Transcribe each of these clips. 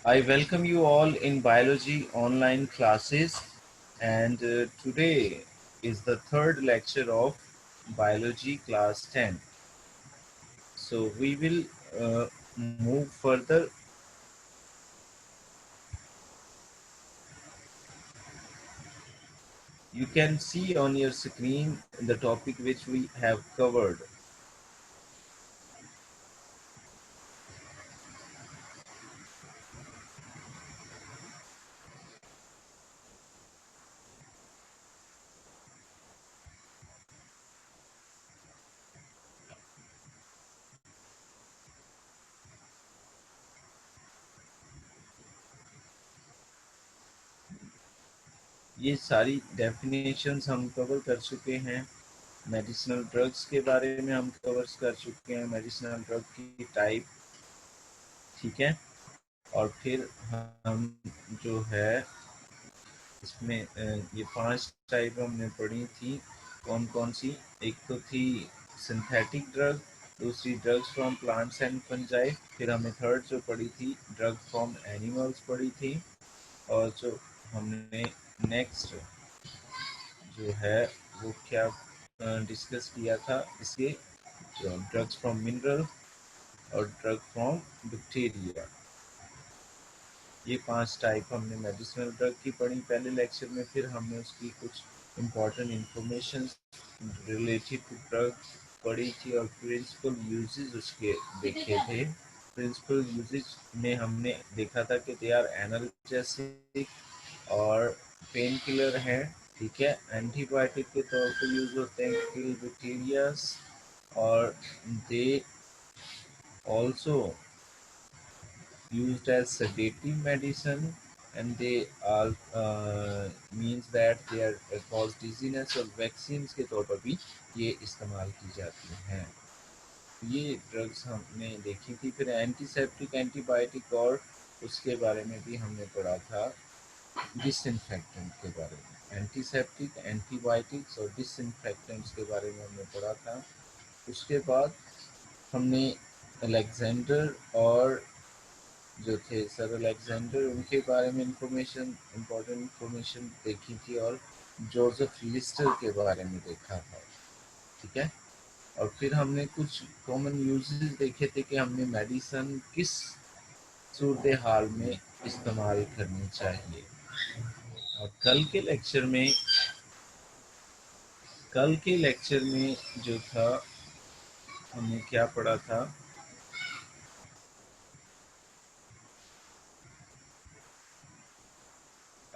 I welcome you all in biology online classes, and today is the third lecture of biology class 10. So we will move further. You can see on your screen the topic which we have covered. ये सारी definitions हम cover कर चुके हैं। Medicinal drugs के बारे में हम कवर कर चुके हैं, मेडिसिनल ड्रग की टाइप, ठीक है। और फिर हम जो है इसमें ये 5 टाइप हमने पढ़ी थी। कौन कौन सी? एक तो थी सिंथेटिक ड्रग, दूसरी drugs from plants and fungi, फिर हमने थर्ड जो पढ़ी थी ड्रग फ्रॉम एनिमल्स पढ़ी थी, और जो हमने नेक्स्ट जो है वो क्या डिस्कस किया था, इसके जो ड्रग्स फ्रॉम मिनरल और ड्रग फ्रॉम बैक्टीरिया। ये 5 टाइप हमने मेडिसिनल ड्रग की पढ़ी पहले लेक्चर में। फिर हमने उसकी कुछ important information related to drug पढ़ी थी और प्रिंसिपल यूजेस उसके देखे थे। प्रिंसिपल यूजेस में हमने देखा था कि दे आर एनाल्जेसिक और पेन किलर हैं, ठीक है। एंटीबायोटिक के तौर पर यूज होते हैं किल बैक्टीरियाज, और they also used as sedative medicine, and they all means that they are cause dizziness, और वैक्सीन्स के तौर पर भी ये इस्तेमाल की जाती हैं। ये ड्रग्स हमने देखी थी। फिर एंटीसेप्टिक, एंटीबायोटिक और उसके बारे में भी हमने पढ़ा था, डिसइंफेक्टेंट के बारे में। एंटीसेप्टिक, एंटीबायोटिक्स और डिसइंफेक्टेंट्स के बारे में हमने पढ़ा था। उसके बाद हमने अलेक्जेंडर और जो थे सर अलेक्जेंडर, उनके बारे में इम्पोर्टेंट इंफॉर्मेशन देखी थी, और जोसेफ लिस्टर के बारे में देखा था, ठीक है। और फिर हमने कुछ कॉमन यूजेस देखे थे कि हमने मेडिसन किस सूरत हाल में इस्तेमाल करनी चाहिए। और कल के लेक्चर में जो था हमने क्या पढ़ा था,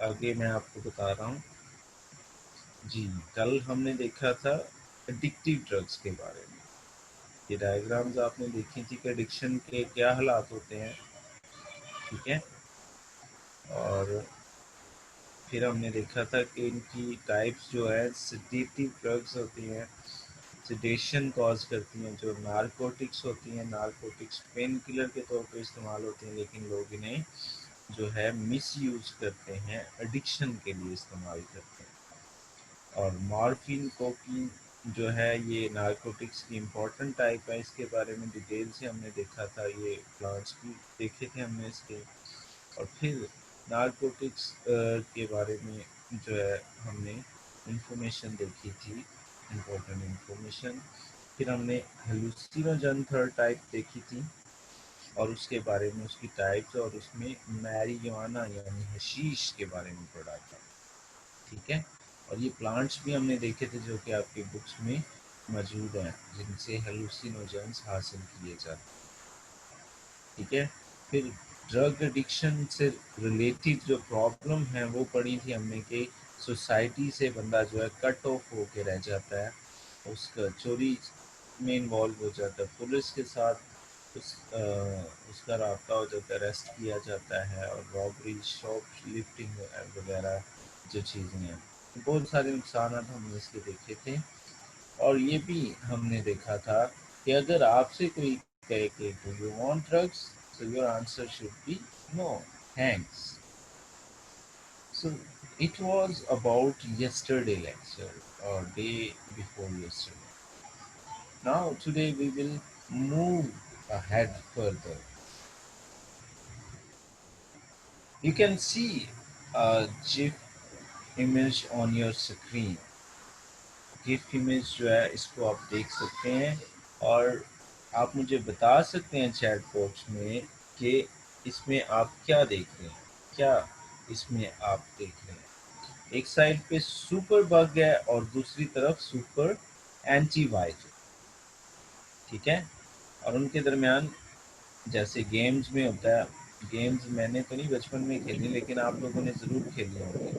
आगे मैं आपको बता रहा हूँ जी। कल हमने देखा था एडिक्टिव ड्रग्स के बारे में। ये डायग्राम्स आपने देखी थी कि एडिक्शन के क्या हालात होते हैं, ठीक है। और फिर हमने देखा था कि इनकी टाइप्स जो है सेडेटिव ड्रग्स होती हैं, सेडेशन कॉज करती हैं। जो नारकोटिक्स होती हैं, नारकोटिक्स पेन किलर के तौर पर इस्तेमाल होती हैं, लेकिन लोग इन्हें जो है मिस यूज करते हैं, एडिक्शन के लिए इस्तेमाल करते हैं। और मॉर्फिन, कोकीन जो है ये नारकोटिक्स की इम्पोर्टेंट टाइप है। इसके बारे में डिटेल से हमने देखा था, ये प्लांट्स की देखे थे हमने इसके। और फिर नारकोटिक्स के बारे में जो है हमने इंफॉर्मेशन देखी थी, इम्पोर्टेंट इंफॉर्मेशन। फिर हमने हेलुसिनोजन थर्ड टाइप देखी थी, और उसके बारे में उसकी टाइप्स, और उसमें मैरिजुआना यानी हशीश के बारे में पढ़ा था, ठीक है। और ये प्लांट्स भी हमने देखे थे जो कि आपकी बुक्स में मौजूद हैं, जिनसे हेलुसिनोजेंस हासिल किए जाते हैं, ठीक है। फिर ड्रग एडिक्शन से रिलेटेड जो प्रॉब्लम है वो पढ़ी थी हमने कि सोसाइटी से बंदा जो है कट ऑफ होके रह जाता है, उसका चोरी में इन्वॉल्व हो जाता है, पुलिस के साथ उसका राब्ता हो जाता है, अरेस्ट किया जाता है, और रॉबरी, शॉप लिफ्टिंग वगैरह जो चीज़ें हैं, बहुत सारे नुकसान हमने इसके देखे थे। और ये भी हमने देखा था कि अगर आपसे कोई कहे कि do you want drugs, so your answer should be no, thanks. So it was about yesterday lecture or day before yesterday. Now today we will move ahead further. You can see a GIF image on your screen. GIF image जो है इसको आप देख सकते हैं और आप मुझे बता सकते हैं चैट बॉक्स में कि इसमें आप क्या देख रहे हैं, क्या इसमें आप देख रहे हैं। एक साइड पे सुपर बग है और दूसरी तरफ सुपर एंटीवायरस, ठीक है। और उनके दरमियान जैसे गेम्स में होता है, गेम्स मैंने तो नहीं बचपन में खेली लेकिन आप लोगों ने ज़रूर खेली होंगी,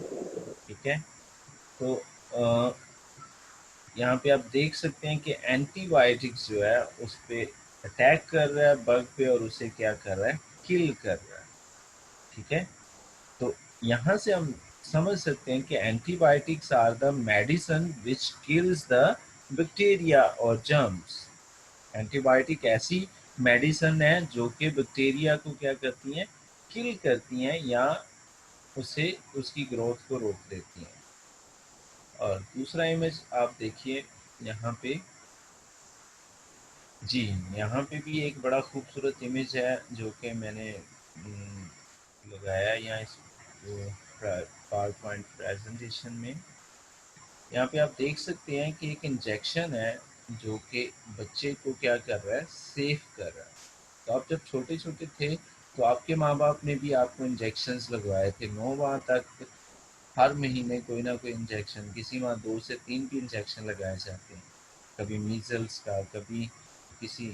ठीक है। तो यहाँ पे आप देख सकते हैं कि एंटीबायोटिक्स जो है उस पे अटैक कर रहा है बग पे और उसे क्या कर रहा है, किल कर रहा है, ठीक है। तो यहाँ से हम समझ सकते हैं कि antibiotics are the medicine which kills the bacteria और जर्म्स। एंटीबायोटिक ऐसी मेडिसिन है जो कि बैक्टीरिया को क्या करती हैं, किल करती हैं या उसे उसकी ग्रोथ को रोक देती हैं। और दूसरा इमेज आप देखिए यहाँ पे, जी यहाँ पे भी एक बड़ा खूबसूरत इमेज है जो कि मैंने लगाया यहाँ इस पावर पॉइंट प्रेजेंटेशन में। यहाँ पे आप देख सकते हैं कि एक इंजेक्शन है जो कि बच्चे को क्या कर रहा है, सेफ कर रहा है। तो आप जब छोटे छोटे थे तो आपके माँ बाप ने भी आपको इंजेक्शन्स लगवाए थे 9 माह तक। हर महीने कोई ना कोई इंजेक्शन, किसी माह 2 से 3 भी इंजेक्शन लगाए जाते हैं। कभी मीजल्स का, कभी किसी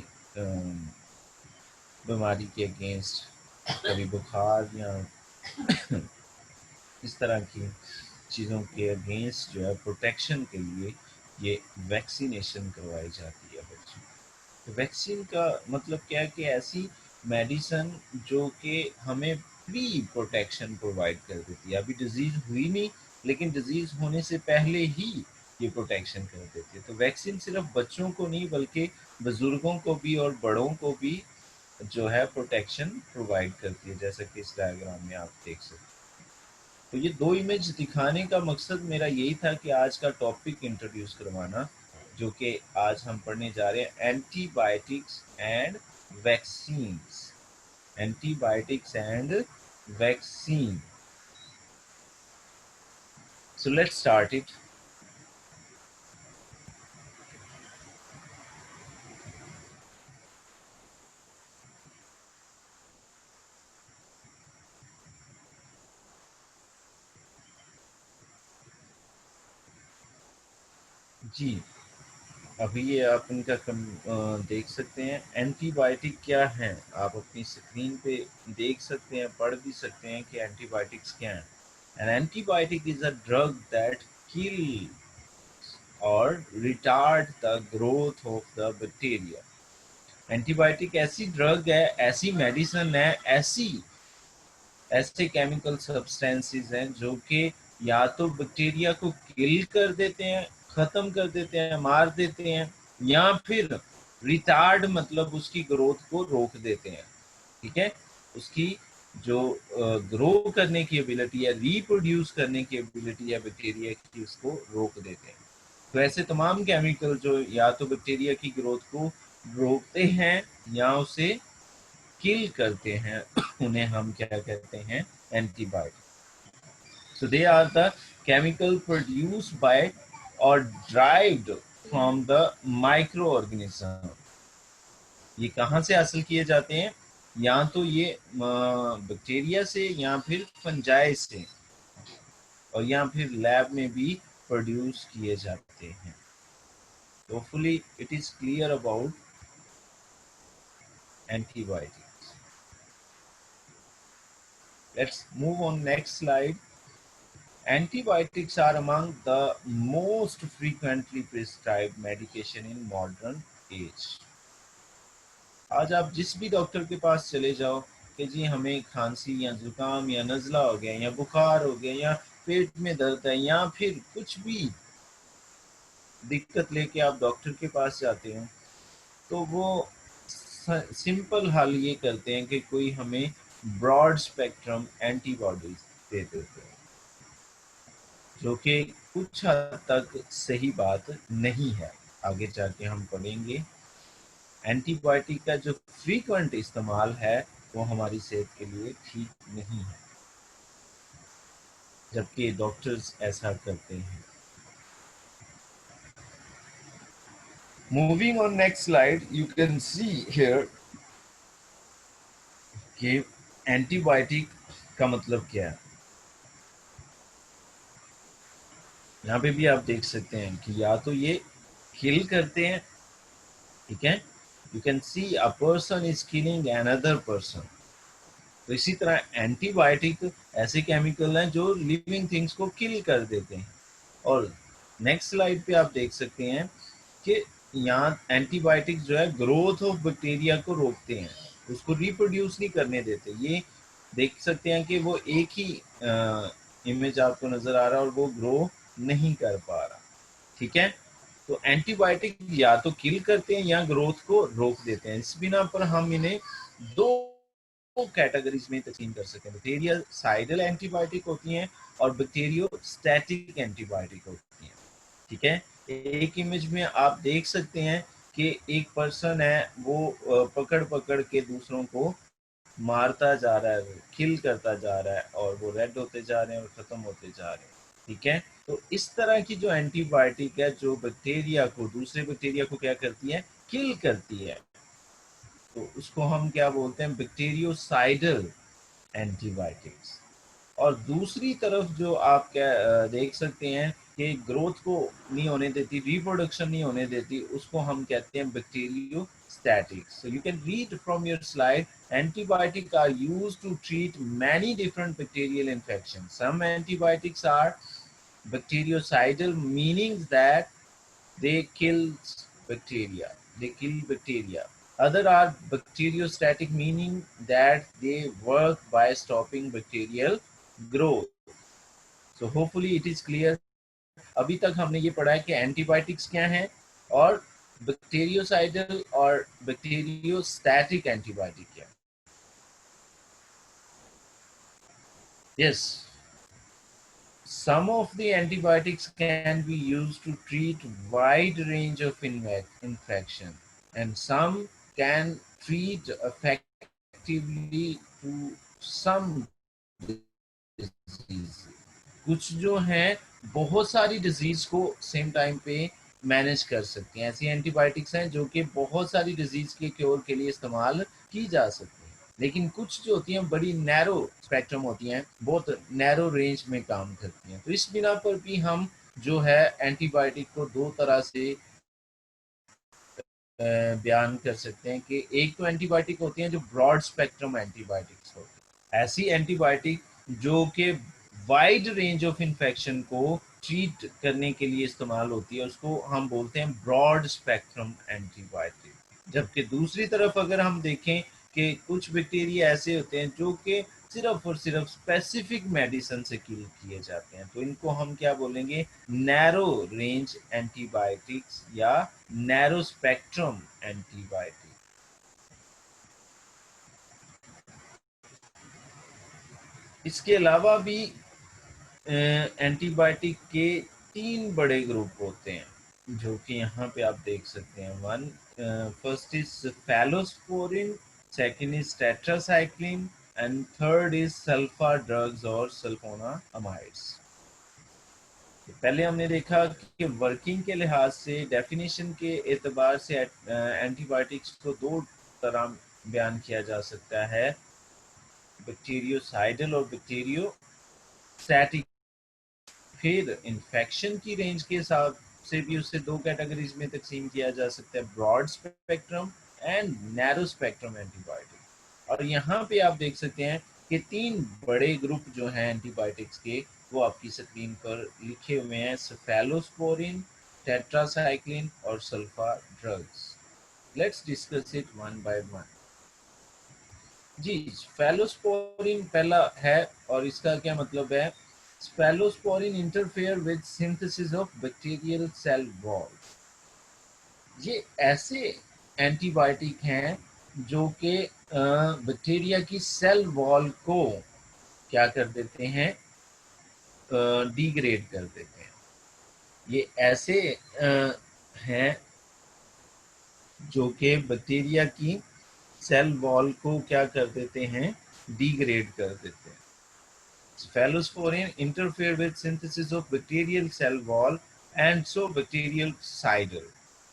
बीमारी के अगेंस्ट, कभी बुखार या इस तरह की चीज़ों के अगेंस्ट जो है प्रोटेक्शन के लिए ये वैक्सीनेशन करवाई जाती है बच्चों। तो वैक्सीन का मतलब क्या है कि ऐसी मेडिसिन जो कि हमें प्री प्रोटेक्शन प्रोवाइड कर देती है। अभी डिजीज़ हुई नहीं लेकिन डिजीज़ होने से पहले ही ये प्रोटेक्शन कर देती है। तो वैक्सीन सिर्फ बच्चों को नहीं बल्कि बुजुर्गों को भी और बड़ों को भी जो है प्रोटेक्शन प्रोवाइड करती है, जैसा कि इस डायग्राम में आप देख सकते हैं। तो ये 2 इमेज दिखाने का मकसद मेरा यही था कि आज का टॉपिक इंट्रोड्यूस करवाना, जो कि आज हम पढ़ने जा रहे हैं antibiotics and vaccines. Antibiotics and vaccine. So let's start it. जी अभी ये आप इनका देख सकते हैं एंटीबायोटिक क्या है। आप अपनी स्क्रीन पे देख सकते हैं, पढ़ भी सकते हैं कि एंटीबायोटिक्स क्या है। An antibiotic is a drug that kill or retard the growth of the bacteria. Antibiotic ऐसी ड्रग है, ऐसी मेडिसिन है, ऐसे केमिकल सब्सटेंसेस हैं जो कि या तो बैक्टीरिया को किल कर देते हैं, खत्म कर देते हैं, मार देते हैं, या फिर रिटार्ड मतलब उसकी ग्रोथ को रोक देते हैं, ठीक है। उसकी जो ग्रो करने की एबिलिटी है, रिप्रोड्यूस करने की एबिलिटी है बैक्टीरिया की, उसको रोक देते हैं। तो ऐसे तमाम केमिकल जो या तो बैक्टीरिया की ग्रोथ को रोकते हैं या उसे किल करते हैं उन्हें हम क्या कहते हैं, antibiotic. So they are the chemical produced by or derived from the microorganism। ये कहाँ से हासिल किए जाते हैं, या तो ये बैक्टीरिया से या फिर फंजाई से, और या फिर लैब में भी प्रोड्यूस किए जाते हैं। Hopefully it is clear about antibiotics. Let's move on next slide. Antibiotics are among the most frequently prescribed medication in modern age। आज आप जिस भी डॉक्टर के पास चले जाओ कि जी हमें खांसी या जुकाम या नज़ला हो गया या बुखार हो गया या पेट में दर्द है या फिर कुछ भी दिक्कत लेके आप डॉक्टर के पास जाते हो, तो वो सिंपल हल ये करते हैं कि कोई हमें ब्रॉड स्पेक्ट्रम एंटीबॉडीज दे देते हैं, जो कि कुछ हद तक सही बात नहीं है। आगे जाके हम पढ़ेंगे एंटीबायोटिक का जो फ्रीक्वेंट इस्तेमाल है वो हमारी सेहत के लिए ठीक नहीं है। जबकि डॉक्टर्स ऐसा करते हैं। Moving on next slide, you can see here कि एंटीबायोटिक का मतलब क्या है। यहाँ पे भी आप देख सकते हैं कि या तो ये किल करते हैं, ठीक है, you can see a person is killing another person. तो इसी तरह एंटीबायोटिक ऐसे केमिकल हैं जो लिविंग थिंग्स को किल कर देते हैं। और नेक्स्ट स्लाइड पे आप देख सकते हैं कि यहाँ एंटीबायोटिक जो है ग्रोथ ऑफ बैक्टीरिया को रोकते हैं, उसको रिप्रोड्यूस नहीं करने देते। ये देख सकते हैं कि वो एक ही इमेज आपको नजर आ रहा है और वो ग्रो नहीं कर पा रहा, ठीक है। तो एंटीबायोटिक या तो किल करते हैं या ग्रोथ को रोक देते हैं। इस बिना पर हम इन्हें दो कैटेगरीज में तकसीम कर सकते हैं। बैक्टीरिया साइडल एंटीबायोटिक होती हैं और बैक्टीरियो स्टैटिक एंटीबायोटिक होती हैं, ठीक है। एक इमेज में आप देख सकते हैं कि एक पर्सन है, वो पकड़ पकड़ के दूसरों को मारता जा रहा है, किल करता जा रहा है, और वो रेड होते जा रहे हैं और खत्म होते जा रहे हैं, ठीक है। तो इस तरह की जो एंटीबायोटिक है जो बैक्टीरिया को, दूसरे बैक्टीरिया को क्या करती है, किल करती है, तो उसको हम क्या बोलते हैं, बैक्टीरियोसाइडल एंटीबायोटिक्स। और दूसरी तरफ जो आप क्या देख सकते हैं कि ग्रोथ को नहीं होने देती, रिप्रोडक्शन नहीं होने देती, उसको हम कहते हैं bacteriostatics. So you can read from your slide, antibiotics are used to treat many different bacterial infections. Some antibiotics are bactericidal, meaning that they kill bacteria, they kill bacteria. Other are bacteriostatic, meaning that they work by stopping bacterial growth. So hopefully it is clear. अभी तक हमने ये पढ़ा है कि antibiotics क्या हैं और बैक्टीरियोसाइडल और बैक्टीरियोस्टैटिक एंटीबायोटिक क्या है। Yes, some of the antibiotics can be used to treat wide range of infection, and some can treat effectively to some disease। कुछ जो हैं बहुत सारी डिजीज को सेम टाइम पे मैनेज कर सकती हैं। ऐसी एंटीबायोटिक्स हैं जो कि बहुत सारी डिजीज के क्योर के लिए इस्तेमाल की जा सकती हैं। लेकिन कुछ जो होती हैं बड़ी नैरो स्पेक्ट्रम होती हैं, बहुत नैरो रेंज में काम करती हैं। तो इस बिना पर भी हम जो है एंटीबायोटिक को दो तरह से बयान कर सकते हैं कि एक तो एंटीबायोटिक होती हैं जो ब्रॉड स्पेक्ट्रम एंटीबायोटिक्स होती हैं। ऐसी एंटीबायोटिक जो कि वाइड रेंज ऑफ इन्फेक्शन को ट्रीट करने के लिए इस्तेमाल होती है, उसको हम बोलते हैं ब्रॉड स्पेक्ट्रम एंटीबायोटिक। जबकि दूसरी तरफ अगर हम देखें कि कुछ बैक्टीरिया ऐसे होते हैं जो कि सिर्फ और सिर्फ स्पेसिफिक मेडिसिन से किल किए जाते हैं, तो इनको हम क्या बोलेंगे, नैरो रेंज एंटीबायोटिक्स या नैरो स्पेक्ट्रम एंटीबायोटिक। इसके अलावा भी एंटीबायोटिक के तीन बड़े ग्रुप होते हैं जो कि यहाँ पे आप देख सकते हैं। One first is cephalosporin, second is tetracycline, and third is sulpha drugs or sulphonamides. पहले हमने देखा कि वर्किंग के लिहाज से, डेफिनेशन के एतबार से एंटीबायोटिक्स को दो तरह बयान किया जा सकता है, बैक्टीरियोसाइडल और बैक्टीरियोस्टैटिक। फिर इन्फेक्शन की रेंज के हिसाब से भी उससे दो कैटेगरीज में तकसीम किया जा सकता है, broad spectrum and narrow spectrum antibiotic. और यहाँ पे आप देख सकते हैं कि तीन बड़े ग्रुप जो हैं एंटीबायोटिक्स के, वो आपकी स्क्रीन पर लिखे हुए हैं, सेफेलोस्पोरिन, टेट्रासाइक्लिन और sulpha drugs. Let's discuss it one by one. जी, फेलोस्पोरिन पहला है और इसका क्या मतलब है। Cephalosporin interfere with synthesis of bacterial cell wall. ये ऐसे एंटीबायोटिक हैं जो कि बैक्टीरिया की सेल वॉल को क्या कर देते हैं, डिग्रेड कर देते हैं। ये ऐसे हैं जो कि बैक्टीरिया की सेल वॉल को क्या कर देते हैं, डिग्रेड कर देते हैं। Cephalosporin interfere with synthesis of bacterial cell wall and so bactericidal.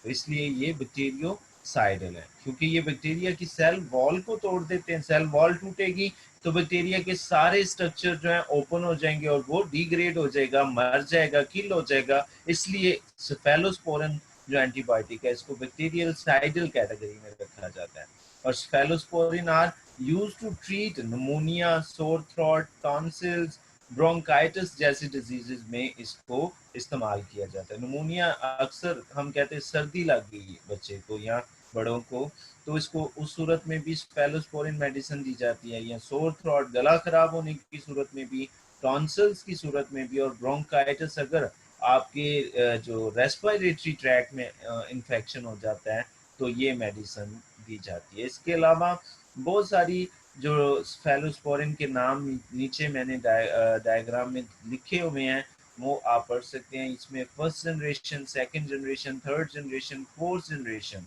तो इसलिए ये बैक्टीरियोसाइडल है, क्योंकि ये बैक्टीरिया की सेल वॉल को तोड़ देते हैं। सेल वॉल टूटेगी तो बैक्टीरिया के सारे स्ट्रक्चर जो है ओपन हो जाएंगे और वो डिग्रेड हो जाएगा, मर जाएगा, किल हो जाएगा। इसलिए सेफेलोस्पोरिन जो एंटीबायोटिक है इसको बैक्टीरियल साइडल कैटेगरी में रखा जाता है। और cephalosporin are used to treat pneumonia, sore throat, tonsils, bronchitis जैसी डिजीजेस में इसको इस्तेमाल किया जाता है। निमोनिया अक्सर हम कहते हैं सर्दी लग गई है बच्चे को या बड़ों को, तो इसको उस सूरत में भी सेफेलोस्पोरिन मेडिसिन दी जाती है, या सोर थ्रोट गला खराब होने की सूरत में भी, टॉन्सिल्स की सूरत में भी, और ब्रोंकाइटिस अगर आपके जो रेस्पिरेटरी ट्रैक में इन्फेक्शन हो जाता है तो ये मेडिसिन दी जाती है। इसके अलावा बहुत सारी जो सेफेलोस्पोरिन के नाम नीचे मैंने डायग्राम में लिखे हुए हैं वो आप पढ़ सकते हैं। इसमें first generation, second generation, third generation, fourth generation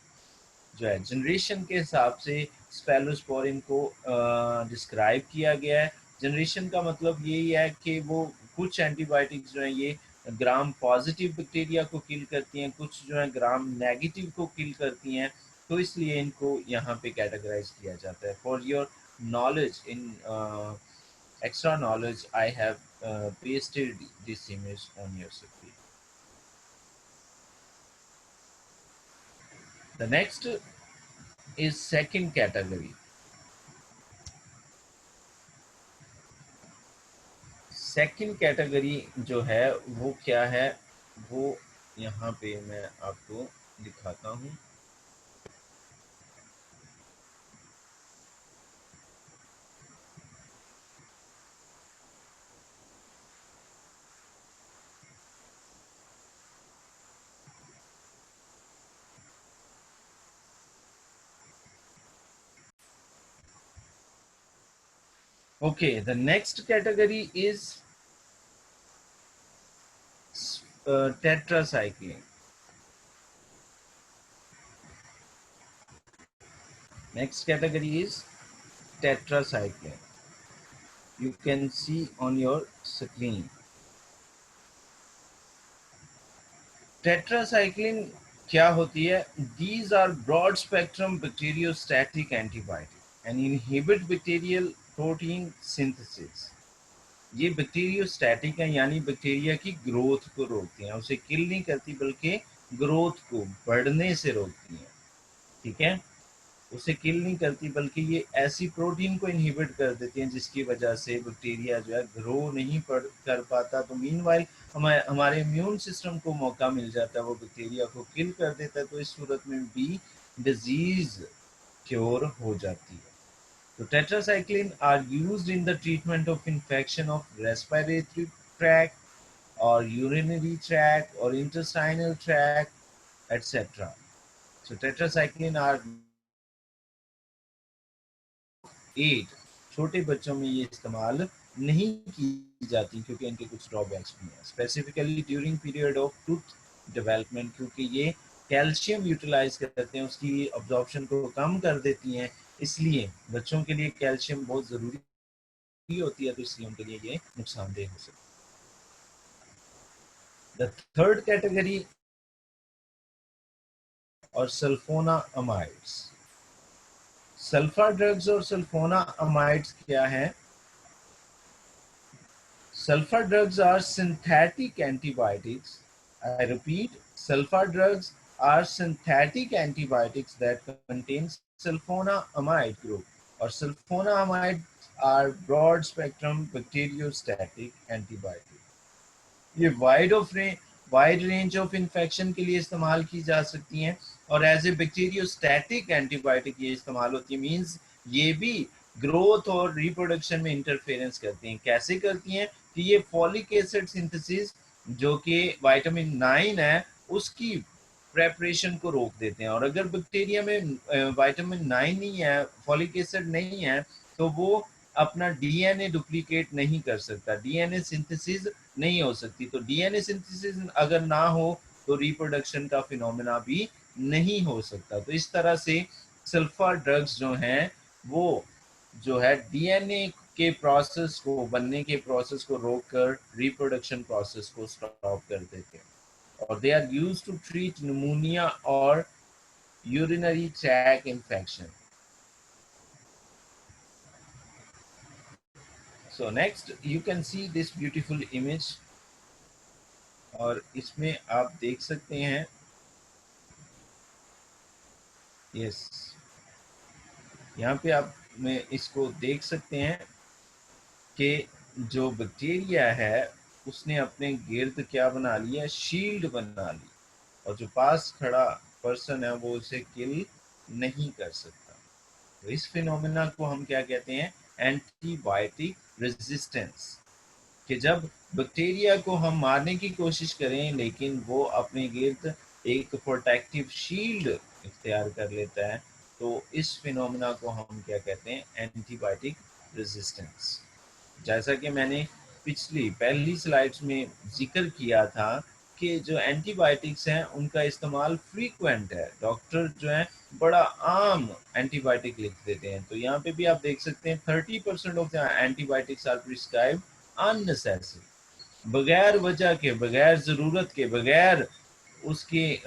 जो है जनरेशन के हिसाब से सेफेलोस्पोरिन को डिस्क्राइब किया गया है। जनरेशन का मतलब यही है कि वो कुछ एंटीबायोटिक्स जो है ये ग्राम पॉजिटिव बैक्टीरिया को किल करती हैं, कुछ जो है ग्राम नेगेटिव को किल करती हैं, तो इसलिए इनको यहाँ पे कैटेगराइज किया जाता है। For your knowledge in extra knowledge I have pasted this image on your screen. The next is second category. Second category जो है वो क्या है, वो यहाँ पे मैं आपको दिखाता हूँ। Okay, the next category is tetracycline. Next category is tetracycline. You can see on your screen. Tetracycline क्या होती है? These are broad spectrum bacteriostatic antibiotics and inhibit bacterial protein synthesis. ये बैक्टीरियोस्टैटिक है, यानी बैक्टीरिया की ग्रोथ को रोकती हैं, उसे किल नहीं करती बल्कि ग्रोथ को बढ़ने से रोकती हैं। ठीक है, उसे किल नहीं करती बल्कि ये ऐसी प्रोटीन को इनहिबिट कर देती हैं जिसकी वजह से बैक्टीरिया जो है ग्रो नहीं कर पाता। तो मीनवाइल हमारे इम्यून सिस्टम को मौका मिल जाता है, वो बैक्टीरिया को किल कर देता है, तो इस सूरत में भी डिजीज क्योर हो जाती है। तो tetracycline are used in the treatment of infection of respiratory tract और यूरिनरी ट्रैक्ट और intestinal tract etcetera. So tetracycline are 8 छोटे बच्चों में ये इस्तेमाल नहीं की जाती क्योंकि इनके कुछ ड्रॉबैक्स भी हैं, specifically during period of tooth development, क्योंकि ये कैल्शियम यूटिलाइज करते हैं, उसकी अब्जॉर्प्शन को कम कर देती हैं, इसलिए बच्चों के लिए कैल्शियम बहुत ज़रूरी होती है, तो इसलिए उनके लिए ये नुकसानदेह हो सकती है। द थर्ड कैटेगरी और सल्फोना अमाइड्स। सल्फा ड्रग्स और सल्फोना अमाइड्स क्या है? Sulfur drugs are synthetic antibiotics. I repeat, sulfur drugs are synthetic antibiotics that contain sulfonamide group, or sulfonamides are broad spectrum bacteriostatic antibiotics. ये वाइड रेंज ऑफ इन्फेक्शन के लिए इस्तेमाल की जा सकती हैं और एज ए बैक्टीरियोस्टैटिक एंटीबायोटिक ये इस्तेमाल होती है। मींस ये भी ग्रोथ और रिप्रोडक्शन में इंटरफेरेंस करती हैं। कैसे करती हैं कि ये फॉलिक एसिड सिंथेसिस जो कि विटामिन 9 है उसकी प्रेपरेशन को रोक देते हैं, और अगर बैक्टीरिया में विटामिन 9 नहीं है, फॉलिक एसिड नहीं है, तो वो अपना डीएनए डुप्लीकेट नहीं कर सकता, डीएनए सिंथेसिस नहीं हो सकती। तो डीएनए सिंथेसिस अगर ना हो तो रिप्रोडक्शन का फिनोमेना भी नहीं हो सकता। तो इस तरह से सल्फर ड्रग्स जो हैं वो जो है डीएनए के प्रोसेस को, बनने के प्रोसेस को रोककर रिप्रोडक्शन प्रोसेस को स्टॉप कर देते हैं। और they are used to treat pneumonia और urinary tract infection. So next you can see this beautiful image, और इसमें आप देख सकते हैं, यस, यहाँ पे आप में इसको देख सकते हैं कि जो बैक्टीरिया है उसने अपने गिर्द क्या बना लिया, शील्ड बना ली, और जो पास खड़ा पर्सन है वो उसे किल नहीं कर सकता। तो इस फिनोमेना को हम क्या कहते हैं, एंटीबायोटिक रेजिस्टेंस, कि जब बैक्टीरिया को हम मारने की कोशिश करें लेकिन वो अपने गिर्द एक प्रोटेक्टिव शील्ड इख्तियार कर लेता है, तो इस फिनोमेना को हम क्या कहते हैं, एंटीबायोटिक रेजिस्टेंस। जैसा कि मैंने पहली स्लाइड्स में जिक्र किया था कि जो एंटीबायोटिक्स हैं उनका इस्तेमाल फ्रीक्वेंट है, डॉक्टर जो है बड़ा आम एंटीबायोटिक लिख देते हैं। तो यहाँ पे भी आप देख सकते हैं 30% of the antibiotics are prescribed unnecessary, बगैर वजह के, बगैर ज़रूरत के, बगैर उसकी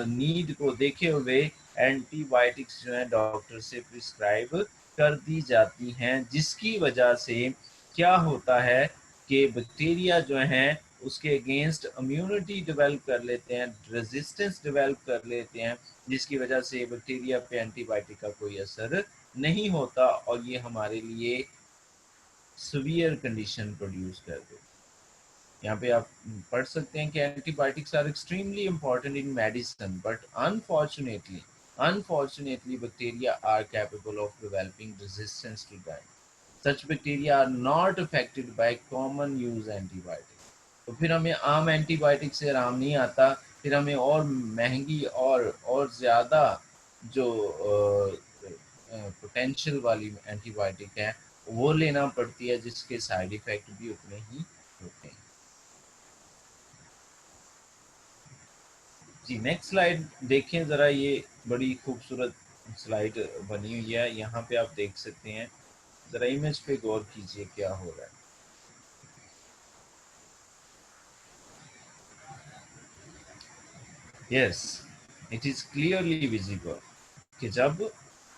नीड को देखे हुए एंटीबायोटिक्स जो है डॉक्टर से प्रिस्क्राइब कर दी जाती हैं, जिसकी वजह से क्या होता है कि बैक्टीरिया जो हैं उसके अगेंस्ट इम्यूनिटी डेवलप कर लेते हैं, रेजिस्टेंस डेवलप कर लेते हैं, जिसकी वजह से बैक्टीरिया पे एंटीबायोटिक का कोई असर नहीं होता और ये हमारे लिए सीवियर कंडीशन प्रोड्यूस कर देते हैं। यहाँ पे आप पढ़ सकते हैं कि antibiotics are extremely important in medicine, but unfortunately bacteria are capable of developing resistance to them. Such bacteria are not affected by common use antibiotics. तो फिर हमें आम एंटीबायोटिक से आराम नहीं आता, फिर हमें और महंगी और ज़्यादा जो पोटेंशियल वाली एंटीबायोटिक है वो लेना पड़ती है, जिसके साइड इफ़ेक्ट भी उतने ही होते हैं। जी नेक्स्ट स्लाइड देखें ज़रा, ये बड़ी खूबसूरत स्लाइड बनी हुई है, यहाँ पे आप देख सकते हैं, ज़रा इमेज पे गौर कीजिए क्या हो रहा है। Yes, it is clearly visible कि जब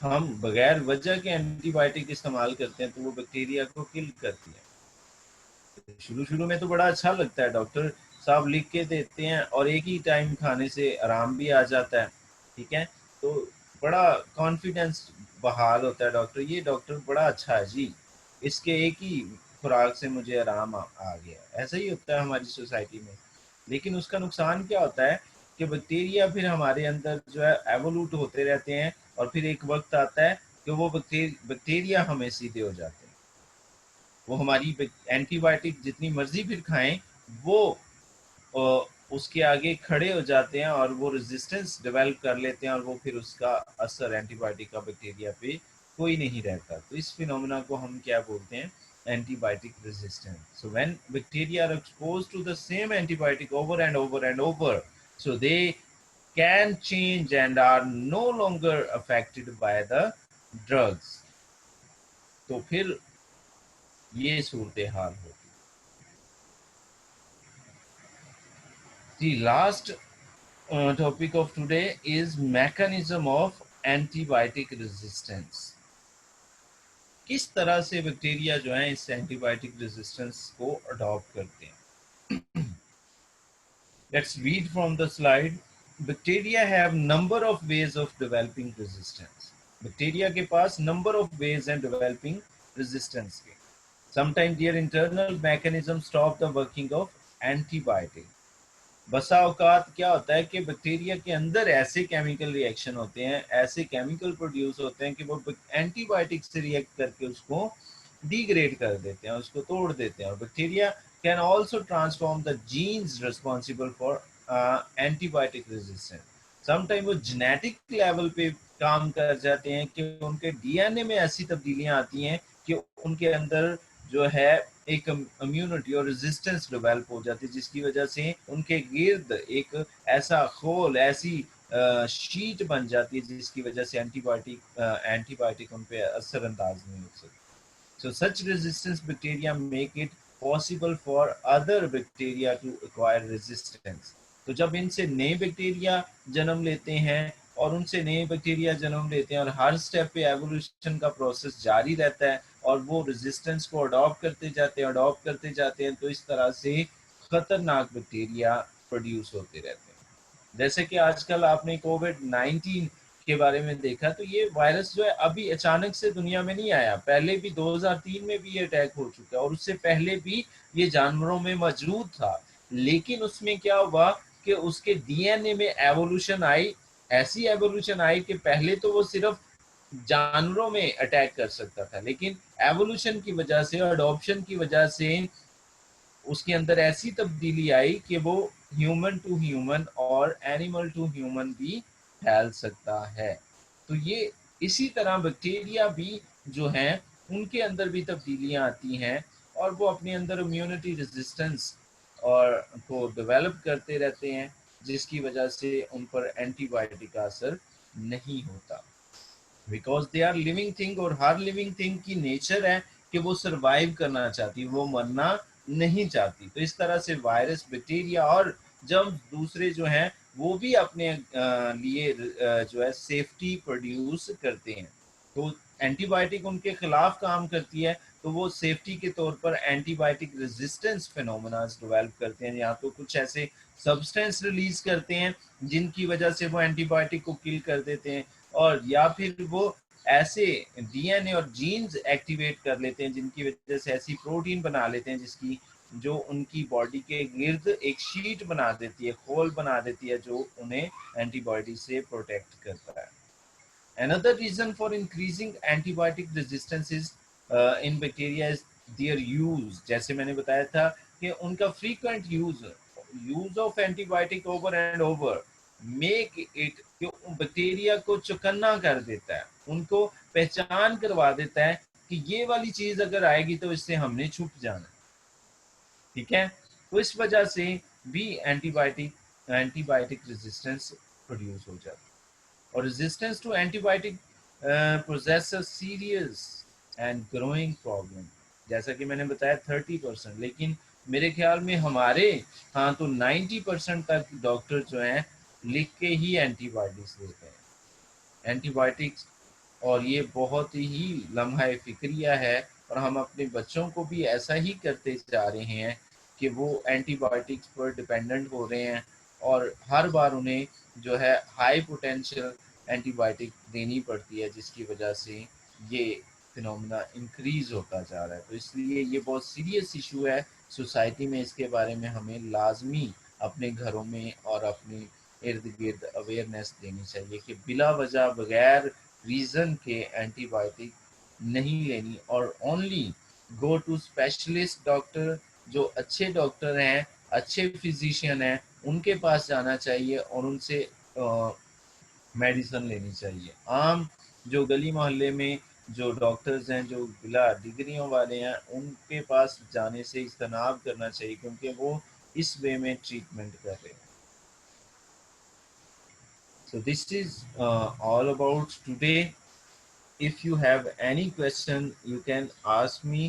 हम बगैर वजह के एंटीबायोटिक इस्तेमाल करते हैं तो वो बैक्टीरिया को किल करती है। शुरू में तो बड़ा अच्छा लगता है, डॉक्टर साहब लिख के देते हैं और एक ही टाइम खाने से आराम भी आ जाता है, ठीक है, तो बड़ा कॉन्फिडेंस बहाल होता है, डॉक्टर ये डॉक्टर बड़ा अच्छा है जी, इसके एक ही खुराक से मुझे आराम आ गया। ऐसा ही होता है हमारी सोसाइटी में, लेकिन उसका नुकसान क्या होता है कि बैक्टीरिया फिर हमारे अंदर जो है एवोल्यूट होते रहते हैं और फिर एक वक्त आता है कि वो बैक्टीरिया हमें सीधे हो जाते हैं, वो हमारी एंटीबायोटिक जितनी मर्जी फिर खाएं वो उसके आगे खड़े हो जाते हैं और वो रेजिस्टेंस डेवलप कर लेते हैं और वो फिर उसका असर एंटीबायोटिक का बैक्टीरिया पे कोई नहीं रहता। तो इस फिनोमेना को हम क्या बोलते हैं, antibiotic resistance. So when bacteria are exposed to the same antibiotic over and over and over, so they can change and are no longer affected by the drugs। तो फिर ये सूरत हाल होती। The last topic of today is mechanism of antibiotic resistance। किस तरह से bacteria जो है इस एंटीबायोटिक रेजिस्टेंस को अडॉप्ट करते हैं। Let's read from the slide. Bacteria have number of ways of developing resistance। Bacteria के पास number of ways हैं developing resistance के। Sometimes their internal mechanism stop the working of antibiotic। बसा औकात क्या होता है कि बैक्टीरिया के अंदर ऐसे केमिकल रिएक्शन होते हैं, ऐसे केमिकल प्रोड्यूस होते हैं कि वो एंटीबायोटिक से रिएक्ट करके उसको डिग्रेड कर देते हैं, उसको तोड़ देते हैं। और bacteria can also transform the genes responsible for antibiotic resistance. Sometime वो जेनेटिक लेवल पे काम कर जाते हैं कि उनके डीएनए में ऐसी तब्दीलियां आती हैं कि उनके अंदर जो है एक इम्यूनिटी और रेजिस्टेंस डेवलप हो जाती है, जिसकी वजह से उनके गिर्द एक ऐसा खोल, ऐसी शीट बन जाती है जिसकी वजह से एंटीबायोटिक उन पे असरअंदाज नहीं हो सकती। So such resistance bacteria make it possible for other bacteria to acquire resistance. तो जब इनसे नए बैक्टीरिया जन्म लेते हैं और उनसे नए बैक्टीरिया जन्म लेते हैं और हर स्टेप पे एवोल्यूशन का प्रोसेस जारी रहता है और वो रेजिस्टेंस को अडॉप्ट करते जाते हैं, तो इस तरह से खतरनाक बैक्टीरिया प्रोड्यूस होते रहते हैं। जैसे कि आजकल आपने कोविड-19 के बारे में देखा, तो ये वायरस जो है अभी अचानक से दुनिया में नहीं आया, पहले भी 2003 में भी ये अटैक हो चुका है और उससे पहले भी ये जानवरों में मौजूद था। लेकिन उसमें क्या हुआ कि उसके डीएनए में एवोल्यूशन आई, ऐसी एवोल्यूशन आई कि पहले तो वो सिर्फ जानवरों में अटैक कर सकता था, लेकिन एवोल्यूशन की वजह से, अडॉप्शन की वजह से उसके अंदर ऐसी तब्दीली आई कि वो ह्यूमन टू ह्यूमन और एनिमल टू ह्यूमन भी फैल सकता है। तो ये इसी तरह बैक्टीरिया भी जो हैं उनके अंदर भी तब्दीलियां आती हैं और वो अपने अंदर इम्यूनिटी रेजिस्टेंस और को डेवलप करते रहते हैं, जिसकी वजह से उन पर एंटीबायोटिक का असर नहीं होता, because they are living thing और हर लिविंग थिंग की नेचर है कि वो सरवाइव करना चाहती है, वो मरना नहीं चाहती। तो इस तरह से वायरस, बैक्टीरिया और जब दूसरे जो हैं वो भी अपने लिए जो है सेफ्टी प्रोड्यूस करते हैं। तो एंटीबायोटिक उनके खिलाफ काम करती है, तो वो सेफ्टी के तौर पर एंटीबायोटिक रेजिस्टेंस फिनोमेना डेवलप करते हैं, या तो कुछ ऐसे सब्सटेंस रिलीज करते हैं जिनकी वजह से वो एंटीबायोटिक को किल कर देते हैं, और या फिर वो ऐसे डीएनए और जीन्स एक्टिवेट कर लेते हैं जिनकी वजह से ऐसी प्रोटीन बना लेते हैं जिसकी जो उनकी बॉडी के गिर्द एक शीट बना देती है, खोल बना देती है, जो उन्हें एंटीबॉडी से प्रोटेक्ट करता है। Another reason for increasing antibiotic resistance is in bacteria is their use. जैसे मैंने बताया था कि उनका frequent use of antibiotic over and over make it कि बैक्टीरिया को चौकन्ना कर देता है, उनको पहचान करवा देता है कि ये वाली चीज अगर आएगी तो इससे हमने छुप जाना, ठीक है। तो इस वजह से भी एंटीबायोटिक रेजिस्टेंस प्रोड्यूस हो जाता है। और resistance to antibiotic poses a serious and growing problem. जैसा कि मैंने बताया 30%, लेकिन मेरे ख्याल में हमारे हाँ तो 90% तक डॉक्टर जो हैं लिख के ही एंटीबायोटिक्स देते हैं, एंटीबायोटिक्स। और ये बहुत ही लम्हा फिक्रिया है और हम अपने बच्चों को भी ऐसा ही करते जा रहे हैं कि वो एंटीबायोटिक्स पर डिपेंडेंट हो रहे हैं और हर बार उन्हें जो है हाई पोटेंशियल एंटीबायोटिक देनी पड़ती है, जिसकी वजह से ये फिनोमेना इंक्रीज होता जा रहा है। तो इसलिए ये बहुत सीरियस इशू है सोसाइटी में, इसके बारे में हमें लाजमी अपने घरों में और अपने इर्द गिर्द अवेयरनेस देनी चाहिए कि बिला वजह बगैर रीज़न के एंटीबायोटिक नहीं लेनी, और only go to specialist doctor, जो अच्छे डॉक्टर हैं, अच्छे फिजिशियन हैं, उनके पास जाना चाहिए और उनसे मेडिसिन लेनी चाहिए। आम जो गली मोहल्ले में जो डॉक्टर्स हैं जो बिला डिग्रियों वाले हैं, उनके पास जाने से इज्तनाब करना चाहिए क्योंकि वो इस वे में ट्रीटमेंट कर रहे हैं। So this is all about today. If you have any question, you can ask me